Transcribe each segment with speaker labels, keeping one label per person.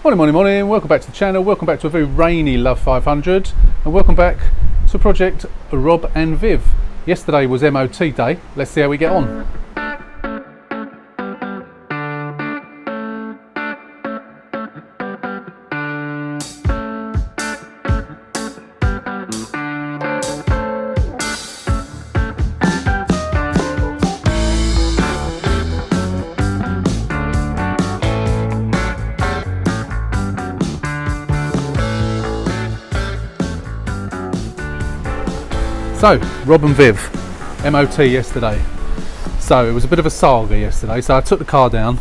Speaker 1: Morning, welcome back to the channel, welcome back to a very rainy Love 500, and welcome back to Project Rob and Viv. Yesterday was MOT day, let's see how we get on. So, Rob and Viv, MOT yesterday. So, it was a bit of a saga yesterday. So, I took the car down,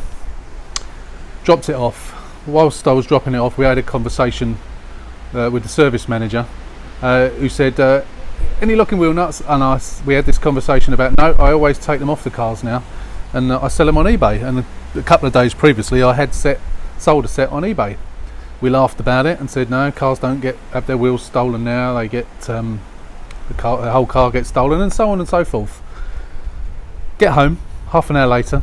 Speaker 1: dropped it off. Whilst I was dropping it off, we had a conversation with the service manager who said, any locking wheel nuts? And we had this conversation about, no, I always take them off the cars now and I sell them on eBay. And a couple of days previously, I had sold a set on eBay. We laughed about it and said, no, cars don't have their wheels stolen now. They get... the whole car gets stolen, and so on and so forth. Get home, half an hour later,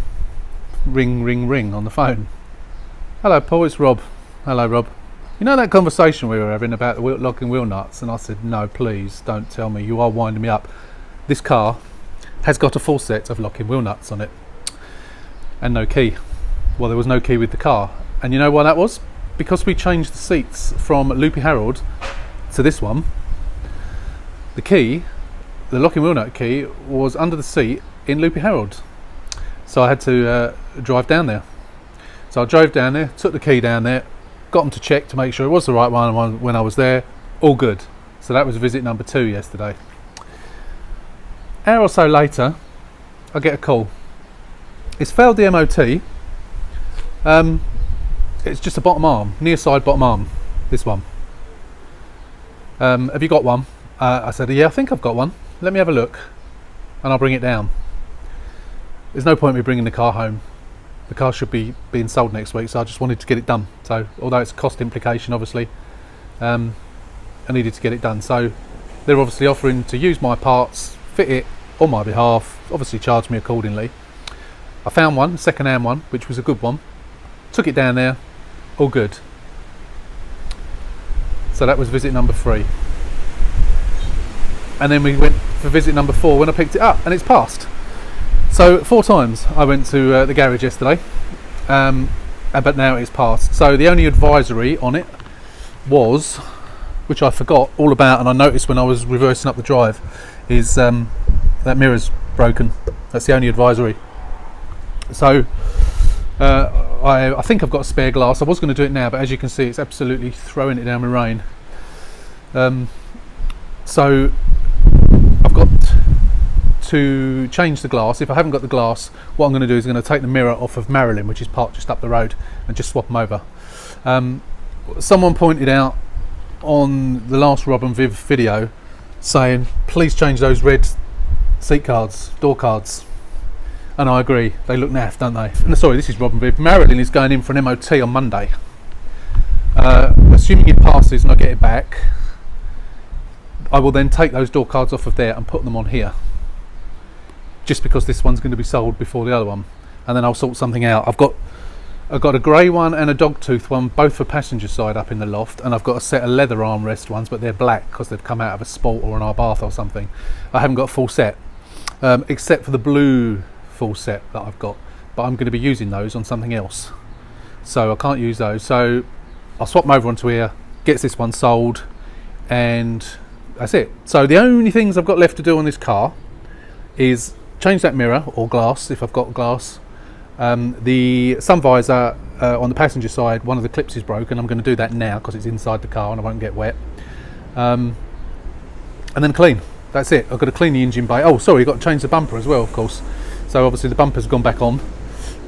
Speaker 1: ring on the phone. Hello Paul, it's Rob. Hello Rob. You know that conversation we were having about the locking wheel nuts? And I said, no, please don't tell me, you are winding me up. This car has got a full set of locking wheel nuts on it and no key. Well, there was no key with the car, and you know why that was? Because we changed the seats from Loopy Harold to this one. The key, the locking wheel nut key, was under the seat in Loopy Harold, so I had to drive down there. So I drove down there, took the key down there, got them to check to make sure it was the right one when I was there. All good. So that was visit number 2 yesterday. An hour or so later, I get a call. It's failed the MOT. It's just a bottom arm, near side bottom arm, this one. Have you got one? I said, yeah, I think I've got one. Let me have a look and I'll bring it down. There's no point in me bringing the car home. The car should be being sold next week, so I just wanted to get it done. So although it's a cost implication, obviously, I needed to get it done. So they're obviously offering to use my parts, fit it on my behalf, obviously charge me accordingly. I found one, a second-hand one, which was a good one. Took it down there, all good. So that was visit number 3. And then we went for visit number 4 when I picked it up, and it's passed. So 4 times I went to the garage yesterday, but now it's passed. So the only advisory on it was, which I forgot all about, and I noticed when I was reversing up the drive, is that mirror's broken. That's the only advisory. So I think I've got a spare glass. I was going to do it now, but as you can see, it's absolutely throwing it down with rain. So I've got to change the glass. If I haven't got the glass, what I'm going to do is I'm going to take the mirror off of Marilyn, which is parked just up the road, and just swap them over. Someone pointed out on the last Rob and Viv video saying, please change those red seat cards, door cards. And I agree, they look naff, don't they? No, sorry, this is Rob and Viv. Marilyn is going in for an MOT on Monday. Assuming it passes and I get it back, I will then take those door cards off of there and put them on here, just because this one's going to be sold before the other one, and then I'll sort something out. I've got a grey one and a dogtooth one, both for passenger side up in the loft, and I've got a set of leather armrest ones, but they're black because they've come out of a Sport or an Abarth or something. I haven't got a full set, except for the blue full set that I've got, but I'm going to be using those on something else, so I can't use those. So I'll swap them over onto here, gets this one sold, and that's it. So the only things I've got left to do on this car is change that mirror or glass if I've got glass. The sun visor on the passenger side, one of the clips is broken. I'm going to do that now because it's inside the car and I won't get wet. And then clean. That's it. I've got to clean the engine bay. Oh, sorry, I've got to change the bumper as well, of course. So obviously the bumper's gone back on.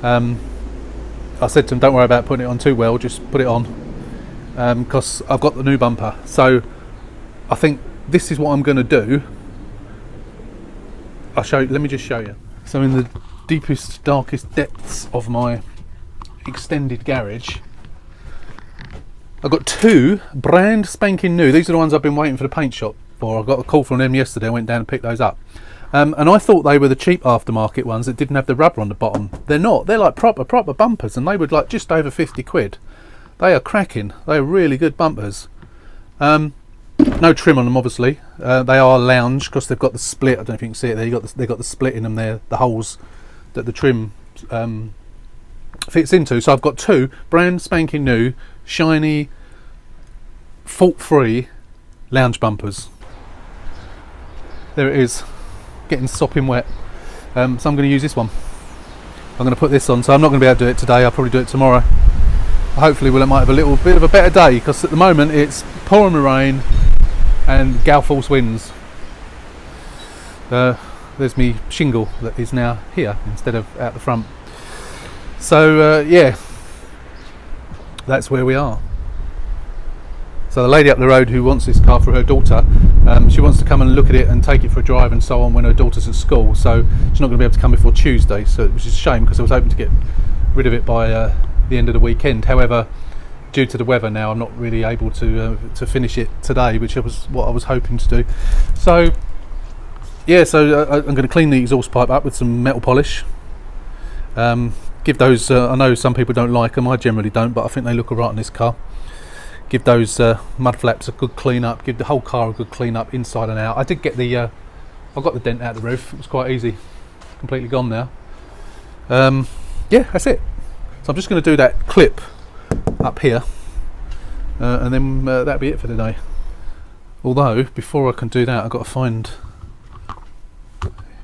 Speaker 1: I said to them, don't worry about putting it on too well, just put it on, because I've got the new bumper. So I think this is what I'm going to do. I'll show you. Let me just show you. So in the deepest, darkest depths of my extended garage, I've got 2 brand spanking new. These are the ones I've been waiting for the paint shop for. I got a call from them yesterday. I went down and picked those up. And I thought they were the cheap aftermarket ones that didn't have the rubber on the bottom. They're not. They're like proper bumpers, and they were like just over 50 quid. They are cracking. They are really good bumpers. No trim on them, obviously. They are lounge because they've got the split. I don't know if you can see it there. They've got the split in them there, the holes that the trim fits into. So I've got two brand spanking new, shiny, fault-free lounge bumpers. There it is, getting sopping wet. So I'm going to use this one. I'm going to put this on. So I'm not going to be able to do it today. I'll probably do it tomorrow. Hopefully, it might have a little bit of a better day, because at the moment it's pouring with rain and gale force winds. There's me shingle that is now here instead of out the front. So yeah, that's where we are. So the lady up the road who wants this car for her daughter, she wants to come and look at it and take it for a drive and so on when her daughter's at school. So she's not going to be able to come before Tuesday, so which is a shame, because I was hoping to get rid of it by the end of the weekend. However, due to the weather now, I'm not really able to finish it today, which was what I was hoping to do. So yeah, so I'm going to clean the exhaust pipe up with some metal polish. Give those, I know some people don't like them, I generally don't, but I think they look alright on this car. Give those mud flaps a good clean up, give the whole car a good clean up inside and out. I did get the, I got the dent out of the roof, it was quite easy, completely gone now. Yeah, that's it. So I'm just going to do that clip up here, and then that'll be it for today. Although, before I can do that, I've got to find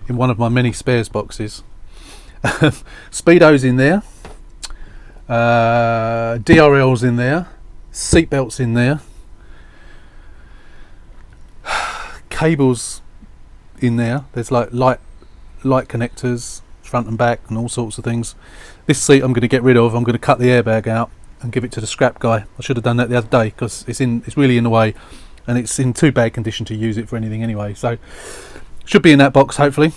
Speaker 1: in one of my many spares boxes Speedo's in there, DRL's in there, seatbelts in there, cables in there. There's like light connectors, front and back, and all sorts of things. This seat I'm going to get rid of. I'm going to cut the airbag out and give it to the scrap guy. I should have done that the other day, because it's really in the way, and it's in too bad condition to use it for anything anyway. So should be in that box hopefully.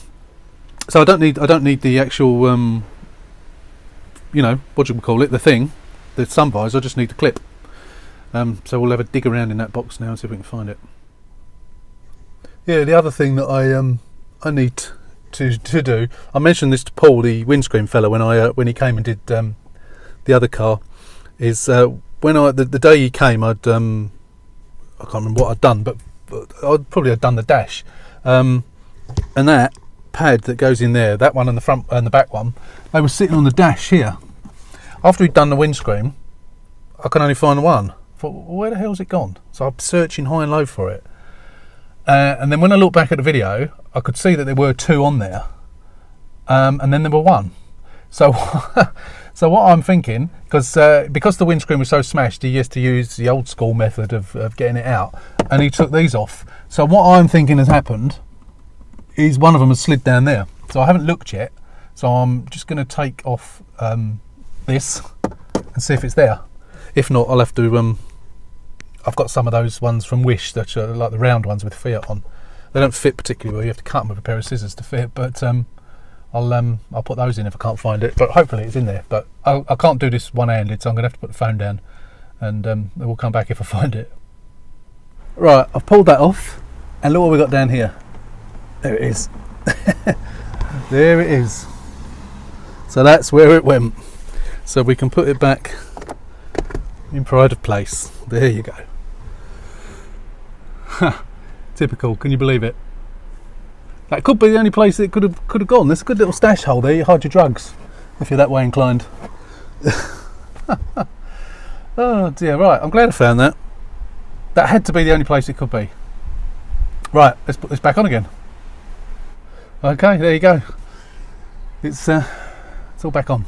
Speaker 1: So I don't need the actual you know, what do you call it, the thing, the sun visor. I just need the clip. So we'll have a dig around in that box now and see if we can find it. Yeah, the other thing that I need to do, I mentioned this to Paul, the windscreen fella, when he came and did the other car, is when the day he came, I can't remember what I'd done, but I'd probably have done the dash, and that pad that goes in there, that one and the front and the back one, they were sitting on the dash here. After he'd done the windscreen, I could only find one. I thought, well, where the hell's it gone? So I'm searching high and low for it, and then when I looked back at the video, I could see that there were two on there, and then there were one. So so what I'm thinking, because the windscreen was so smashed, he used to use the old school method of getting it out, and he took these off. So what I'm thinking has happened is one of them has slid down there. So I haven't looked yet, so I'm just going to take off this and see if it's there. If not, I'll have to I've got some of those ones from Wish that are like the round ones with Fiat on. They don't fit particularly well, you have to cut them with a pair of scissors to fit, but I'll put those in if I can't find it, but hopefully it's in there. But I can't do this one-handed, so I'm going to have to put the phone down, and we'll come back if I find it. Right, I've pulled that off, and look what we've got down here. There it is. There it is. So that's where it went. So we can put it back in pride of place. There you go. Typical, can you believe it? That could be the only place it could have gone. There's a good little stash hole there. You hide your drugs if you're that way inclined. Oh dear, right, I'm glad I found that. That had to be the only place it could be. Right, let's put this back on again. Okay, there you go. It's all back on.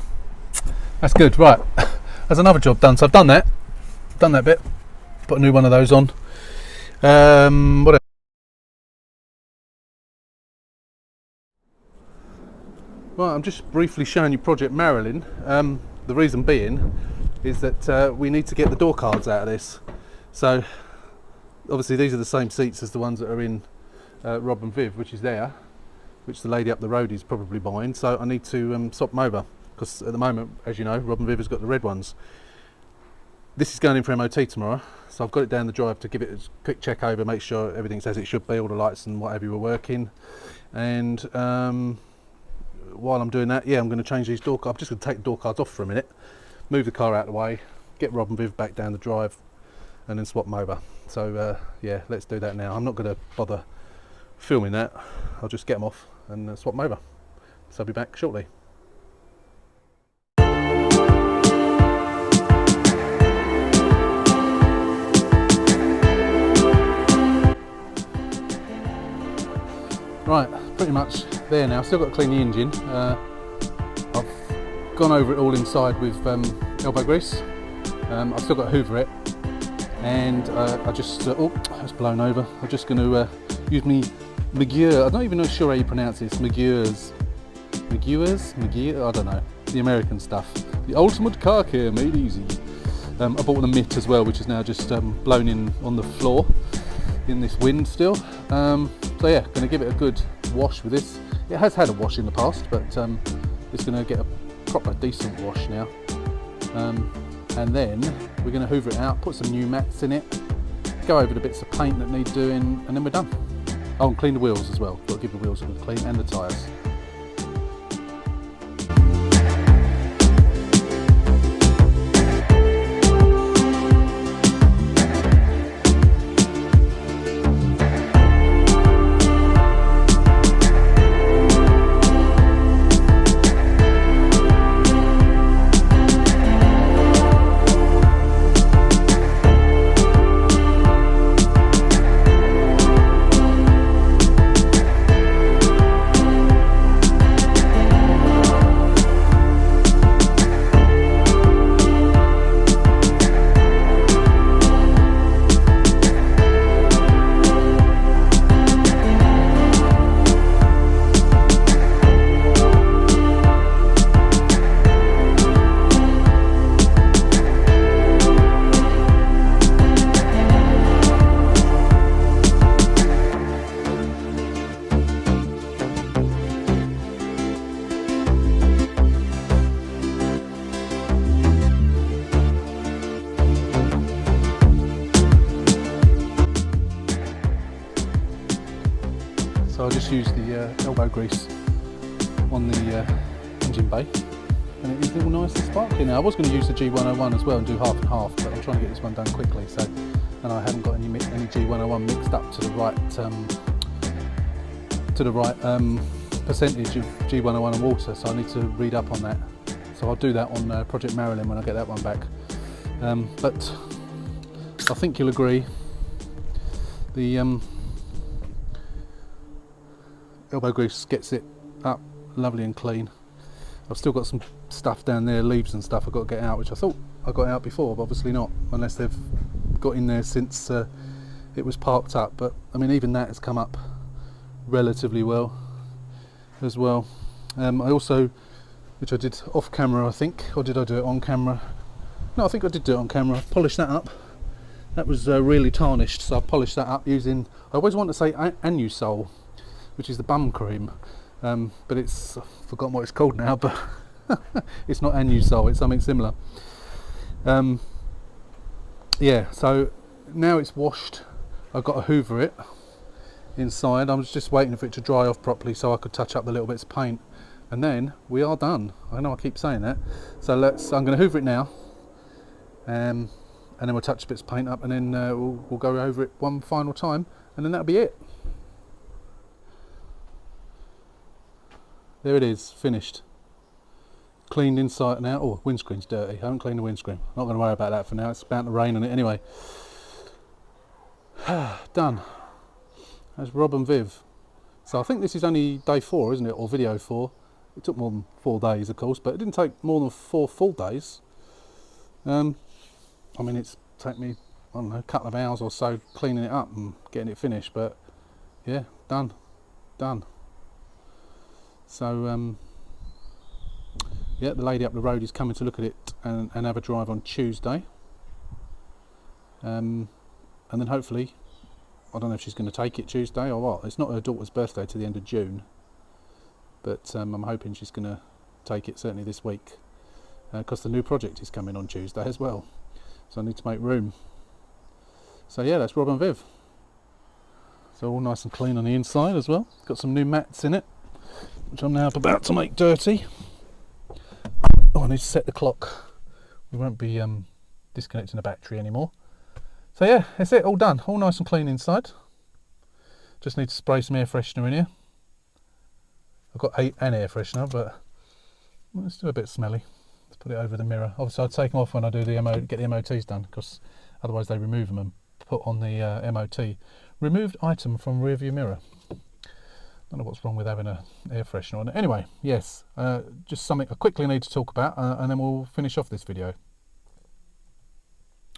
Speaker 1: That's good. Right, there's another job done. So I've done that bit. Put a new one of those on. What else? Right, I'm just briefly showing you Project Marilyn. The reason being is that we need to get the door cards out of this. So obviously these are the same seats as the ones that are in Rob and Viv, which is there, which the lady up the road is probably buying. So I need to swap them over, because at the moment, as you know, Rob and Viv has got the red ones. This is going in for MOT tomorrow, so I've got it down the drive to give it a quick check over, make sure everything's as it should be, all the lights and what have you were working. And while I'm doing that, yeah, I'm going to change these door cards. I'm just going to take the door cards off for a minute, move the car out of the way, get Rob and Viv back down the drive and then swap them over. So yeah, let's do that now. I'm not going to bother filming that. I'll just get them off and swap them over. So I'll be back shortly. Right, pretty much there now. Still got to clean the engine. I've gone over it all inside with elbow grease. I've still got to hoover it, and I just oh, it's blown over. I'm just going to use me Megure. I'm not even sure how you pronounce this. Megure's, I don't know. The American stuff. The ultimate car care made easy. I bought the mitt as well, which is now just blown in on the floor in this wind still. So yeah, going to give it a good wash with this. It has had a wash in the past, but it's going to get a proper decent wash now. And then we're going to hoover it out, put some new mats in it, go over the bits of paint that need doing, and then we're done. Oh, and clean the wheels as well. Got to give the wheels a good clean, and the tyres. So I'll just use the elbow grease on the engine bay, and it is all nice and sparkly now. I was going to use the G101 as well and do half and half, but I'm trying to get this one done quickly. So, and I haven't got any G101 mixed up to the right percentage of G101 and water. So I need to read up on that. So I'll do that on Project Marilyn when I get that one back. But I think you'll agree, the elbow grease gets it up lovely and clean. I've still got some stuff down there, leaves and stuff I've got to get out, which I thought I got out before, but obviously not, unless they've got in there since it was parked up. But I mean, even that has come up relatively well as well. I also, which I did off camera I think, or did I do it on camera? No, I think I did do it on camera. Polished that up. That was really tarnished, so I polished that up using, I always want to say Anusol, which is the bum cream, but it's, I've forgotten what it's called now, but it's not Anusol, it's something similar. Yeah, so now it's washed, I've got to hoover it inside. I was just waiting for it to dry off properly so I could touch up the little bits of paint, and then we are done. I know I keep saying that, so I'm going to hoover it now, and then we'll touch bits of paint up, and then we'll go over it one final time, and then that'll be it. There it is, finished. Cleaned inside now. Oh, windscreen's dirty. I haven't cleaned the windscreen. Not going to worry about that for now. It's about to rain on it anyway. Done. That's Rob and Viv. So I think this is only day 4, isn't it? Or video 4. It took more than 4 days, of course, but it didn't take more than 4 full days. I mean, it's taken me, I don't know, a couple of hours or so cleaning it up and getting it finished, but yeah, done. So yeah, the lady up the road is coming to look at it and have a drive on Tuesday, and then hopefully, I don't know if she's going to take it Tuesday or what. It's not her daughter's birthday to the end of June, but I'm hoping she's going to take it certainly this week, because the new project is coming on Tuesday as well, so I need to make room. So yeah, that's Rob and Viv. So all nice and clean on the inside as well. Got some new mats in it, which I'm now about to make dirty. Oh, I need to set the clock. We won't be disconnecting the battery anymore. So yeah, that's it, all done, all nice and clean inside. Just need to spray some air freshener in here. I've got an air freshener, but it's still a bit smelly. Let's put it over the mirror. Obviously I'll take them off when I do get the MOTs done, because otherwise they remove them and put on the MOT. Removed item from rear view mirror. Don't know what's wrong with having an air freshener on it. Anyway, yes, just something I quickly need to talk about, and then we'll finish off this video.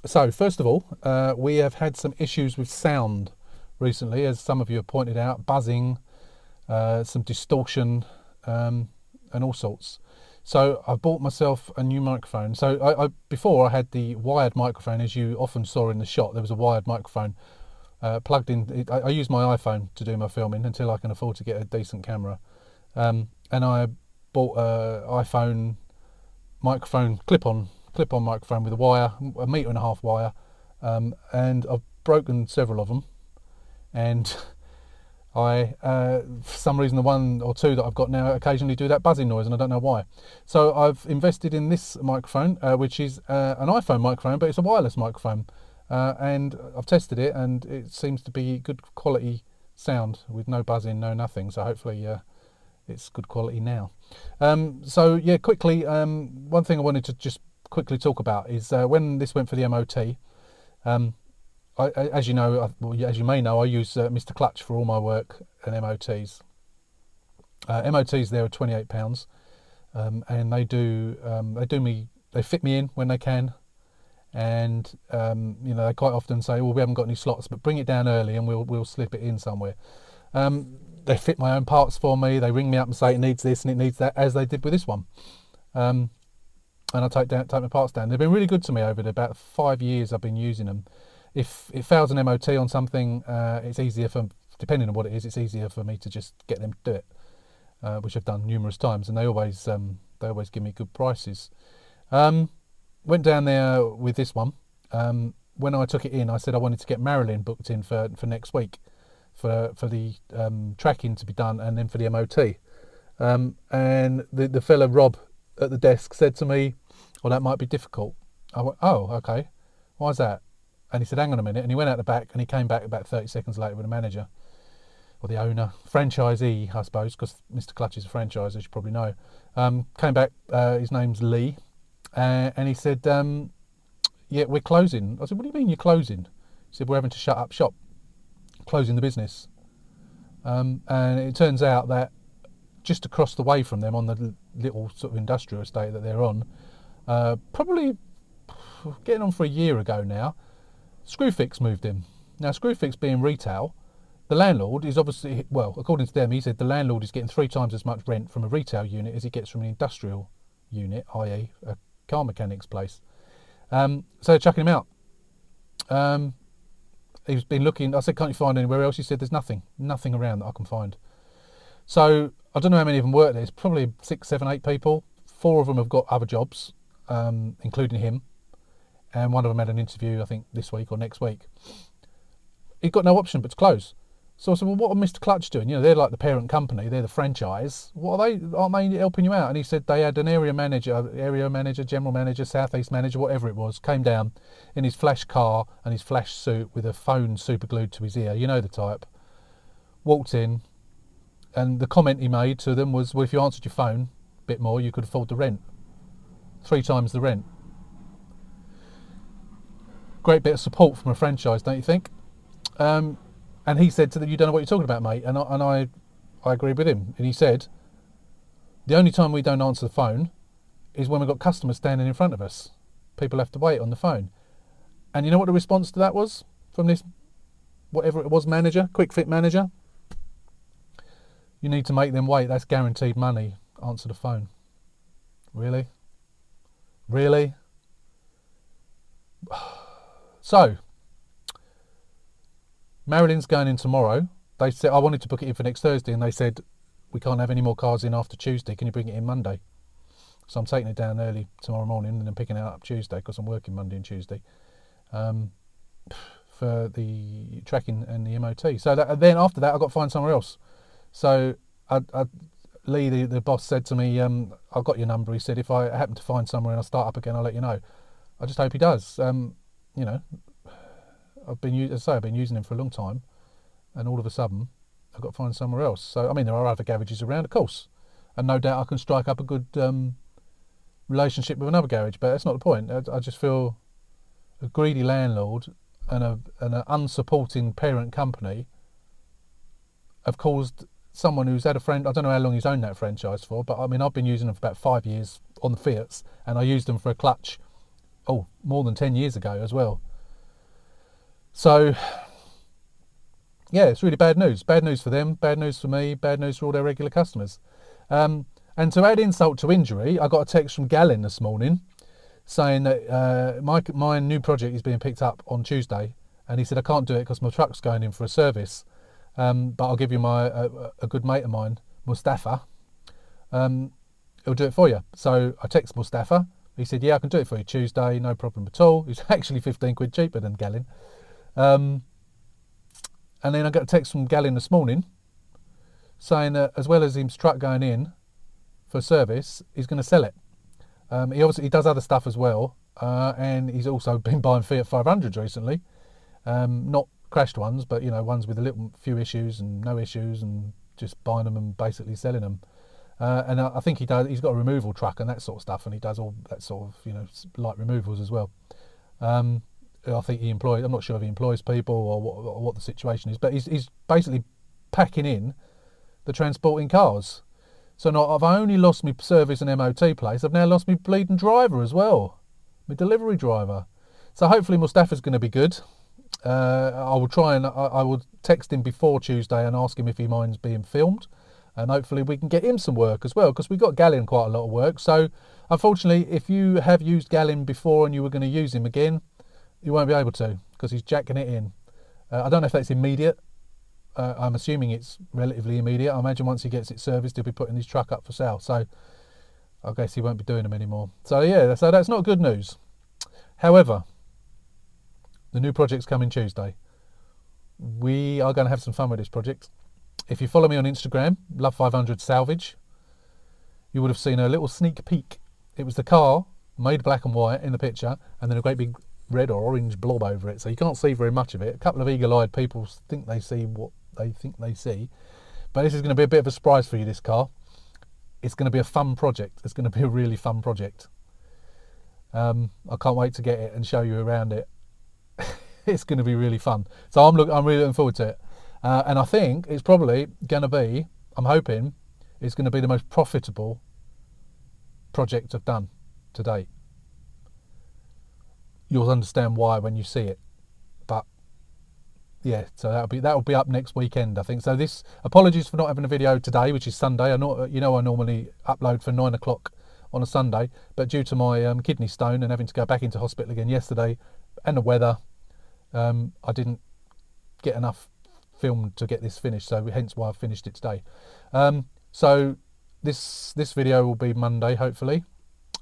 Speaker 1: So first of all, we have had some issues with sound recently, as some of you have pointed out, buzzing, some distortion, and all sorts. So I bought myself a new microphone. So before I had the wired microphone, as you often saw in the shot. There was a wired microphone plugged in. I use my iPhone to do my filming until I can afford to get a decent camera, and I bought an iPhone microphone, clip-on microphone with a wire, 1.5 meter wire, and I've broken several of them, and I for some reason the one or two that I've got now occasionally do that buzzing noise, and I don't know why. So I've invested in this microphone, which is an iPhone microphone, but it's a wireless microphone, and I've tested it, and it seems to be good quality sound with no buzzing, no nothing. So hopefully it's good quality now. So yeah, quickly, one thing I wanted to just quickly talk about is when this went for the MOT. As you know, as you may know, I use Mr. Clutch for all my work and MOTs. MOTs there are £28, and they fit me in when they can, and you know, they quite often say, well, we haven't got any slots, but bring it down early and we'll slip it in somewhere. They fit my own parts for me. They ring me up and say it needs this and it needs that, as they did with this one. And I take my parts down. They've been really good to me over the about 5 years I've been using them. If it fails an MOT on something, it's easier depending on what it is, it's easier for me to just get them to do it, which I've done numerous times, and they always give me good prices. Went down there with this one. When I took it in, I said I wanted to get Marilyn booked in for next week for the tracking to be done, and then for the MOT. And the fella Rob at the desk said to me, well, that might be difficult. I went, oh, okay, why is that? And he said, hang on a minute, and he went out the back, and he came back about 30 seconds later with a manager, or the owner, franchisee, I suppose, because Mr. Clutch is a franchise, as you probably know. Came back, his name's Lee, and he said, yeah, we're closing. I said, what do you mean you're closing? He said, we're having to shut up shop, closing the business. And it turns out that just across the way from them, on the little sort of industrial estate that they're on, probably getting on for a year ago now, Screwfix moved in. Now, Screwfix being retail, the landlord is obviously, well, according to them, he said the landlord is getting 3 times as much rent from a retail unit as he gets from an industrial unit, i.e. a car mechanic's place. So they're chucking him out. He's been looking. I said, can't you find anywhere else? He said, there's nothing around that I can find. So I don't know how many of them work there. It's probably 6, 7, 8 people. 4 of them have got other jobs, including him. And one of them had an interview, I think, this week or next week. He's got no option but to close. So I said, well, what are Mr. Clutch doing? You know, they're like the parent company, they're the franchise. What are they? Aren't they helping you out? And he said they had an area manager, general manager, southeast manager, whatever it was, came down in his flash car and his flash suit with a phone super glued to his ear. You know the type. Walked in, and the comment he made to them was, well, if you answered your phone a bit more, you could afford the rent. 3 times the rent. Great bit of support from a franchise, don't you think? And he said to them, you don't know what you're talking about, mate. And I agreed with him. And he said, the only time we don't answer the phone is when we've got customers standing in front of us. People have to wait on the phone. And you know what the response to that was from this, whatever it was, manager, quick fit manager? You need to make them wait. That's guaranteed money. Answer the phone. Really? Really? So, Marilyn's going in tomorrow. They said, I wanted to book it in for next Thursday, and they said, we can't have any more cars in after Tuesday. Can you bring it in Monday? So I'm taking it down early tomorrow morning and then picking it up Tuesday, because I'm working Monday and Tuesday, for the tracking and the MOT. So then after that, I've got to find somewhere else. So Lee, the boss, said to me, I've got your number. He said, if I happen to find somewhere and I start up again, I'll let you know. I just hope he does. You know, I've been using him for a long time, and all of a sudden I've got to find somewhere else. So I mean, there are other garages around, of course, and no doubt I can strike up a good relationship with another garage. But that's not the point. I just feel a greedy landlord and an unsupporting parent company have caused someone who's had a friend. I don't know how long he's owned that franchise for, but I mean, I've been using them for about 5 years on the Fiats, and I used them for a clutch, more than 10 years ago as well. So, yeah, it's really bad news. Bad news for them, bad news for me, bad news for all their regular customers. And to add insult to injury, I got a text from Gallin this morning saying that my new project is being picked up on Tuesday, and he said I can't do it because my truck's going in for a service. But I'll give you a good mate of mine, Mustafa. He'll do it for you. So I text Mustafa. He said, yeah, I can do it for you Tuesday, no problem at all. It's actually 15 quid cheaper than Gallin. And then I got a text from Gallin this morning saying that as well as his truck going in for service, he's going to sell it. He does other stuff as well, and he's also been buying Fiat 500s recently. Not crashed ones, but ones with a few issues and no issues, and just buying them and basically selling them. And I think he's got a removal truck and that sort of stuff, and he does all that sort of light removals as well. I think I'm not sure if he employs people or what the situation is, but he's basically packing in the transporting cars. So I've only lost my service and MOT place, I've now lost my bleeding driver as well, my delivery driver. So hopefully Mustafa's going to be good. I will text him before Tuesday and ask him if he minds being filmed, and hopefully we can get him some work as well, because we got Gallin quite a lot of work. So unfortunately, if you have used Gallin before and you were going to use him again, you won't be able to, because he's jacking it in. I don't know if that's immediate. I'm assuming it's relatively immediate. I imagine once he gets it serviced, he'll be putting his truck up for sale. So I guess he won't be doing them anymore. So yeah, so that's not good news. However, the new project's coming Tuesday. We are going to have some fun with this project. If you follow me on Instagram, Love500 Salvage, you would have seen a little sneak peek. It was the car made black and white in the picture, and then a great big red or orange blob over it, so you can't see very much of it. A couple of eagle-eyed people think they see what they think they see, but this is going to be a bit of a surprise for you, this car. It's going to be a fun project. It's going to be a really fun project. I can't wait to get it and show you around it. It's going to be really fun. So I'm really looking forward to it. And I think it's probably going to be, I'm hoping, it's going to be the most profitable project I've done to date. You'll understand why when you see it. But yeah, so that'll be up next weekend, I think. So apologies for not having a video today, which is Sunday. I normally upload for 9 o'clock on a Sunday, but due to my kidney stone and having to go back into hospital again yesterday, and the weather, I didn't get enough film to get this finished, so hence why I've finished it today. So this video will be Monday, hopefully,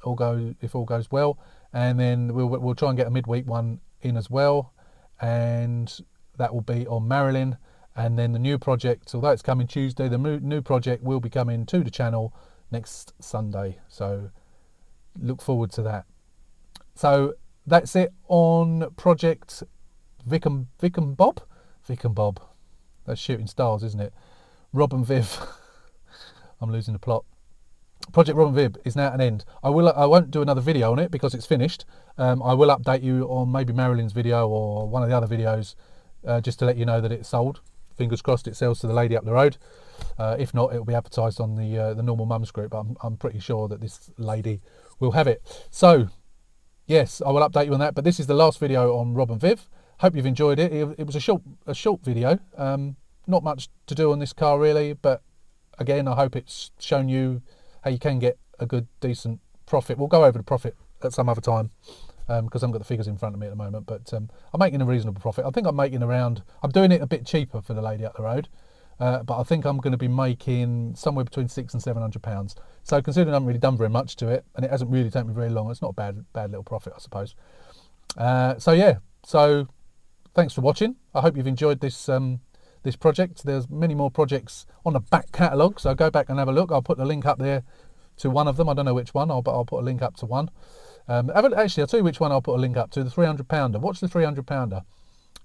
Speaker 1: if all goes well, and then we'll try and get a midweek one in as well, and that will be on Marilyn. And then the new project, although it's coming Tuesday, the new project will be coming to the channel next Sunday, so look forward to that. So that's it on Project Vic and Bob. That's Shooting Stars, isn't it? Rob and Viv. I'm losing the plot. Project Rob and Viv is now at an end. I won't do another video on it because it's finished. I will update you on maybe Marilyn's video or one of the other videos, just to let you know that it's sold. Fingers crossed it sells to the lady up the road. If not, it will be advertised on the normal mums group. But I'm pretty sure that this lady will have it. So yes, I will update you on that. But this is the last video on Rob and Viv. Hope you've enjoyed it. It was a short video. Not much to do on this car really, but again, I hope it's shown you how you can get a good, decent profit. We'll go over the profit at some other time, because I haven't got the figures in front of me at the moment, but I'm making a reasonable profit. I think I'm doing it a bit cheaper for the lady up the road, but I think I'm going to be making somewhere between £600 and £700. So considering I haven't really done very much to it, and it hasn't really taken me very long, it's not a bad little profit, I suppose. So yeah, so thanks for watching. I hope you've enjoyed this this project. There's many more projects on the back catalogue, so go back and have a look. I'll put the link up there to one of them. I don't know which one, but I'll put a link up to one. Actually, I'll tell you which one I'll put a link up to, the 300 pounder. Watch the 300 pounder.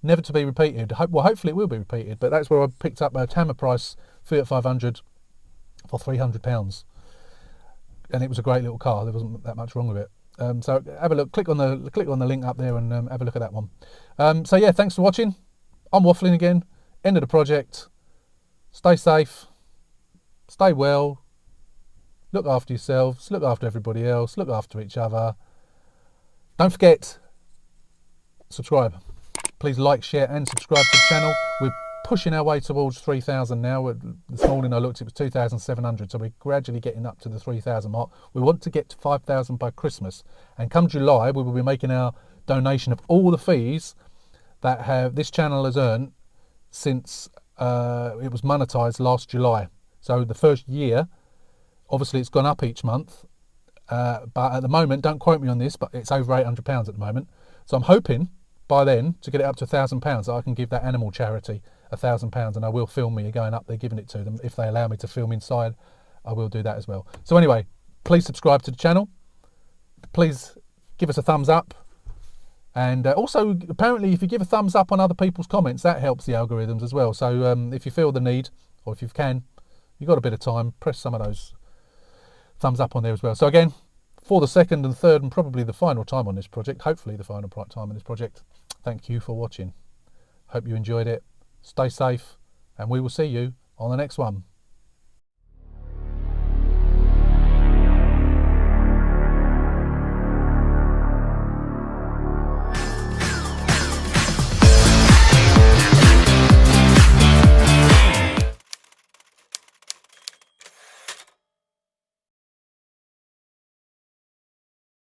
Speaker 1: Never to be repeated. Well, hopefully it will be repeated, but that's where I picked up a Hammer Price Fiat 500 for £300. And it was a great little car. There wasn't that much wrong with it. So have a look. Click on the link up there and have a look at that one. So yeah, thanks for watching. I'm waffling again. End of the project. Stay safe. Stay well. Look after yourselves. Look after everybody else. Look after each other. Don't forget, subscribe. Please like, share and subscribe to the channel. We're pushing our way towards 3,000 now. This morning I looked, it was 2,700, so we're gradually getting up to the 3,000 mark. We want to get to 5,000 by Christmas, and come July we will be making our donation of all the fees that this channel has earned since it was monetized last July. So the first year, obviously it's gone up each month, but at the moment, don't quote me on this, but it's over £800 at the moment. So I'm hoping by then to get it up to £1,000, so I can give that animal charity £1,000, and I will film me going up there giving it to them. If they allow me to film inside, I will do that as well. So anyway, please subscribe to the channel. Please give us a thumbs up. And also, apparently, if you give a thumbs up on other people's comments, that helps the algorithms as well. So if you feel the need, or if you can, you've got a bit of time, press some of those thumbs up on there as well. So again, for the second and third and probably the final time on this project, hopefully the final time on this project, thank you for watching. Hope you enjoyed it. Stay safe, and we will see you on the next one.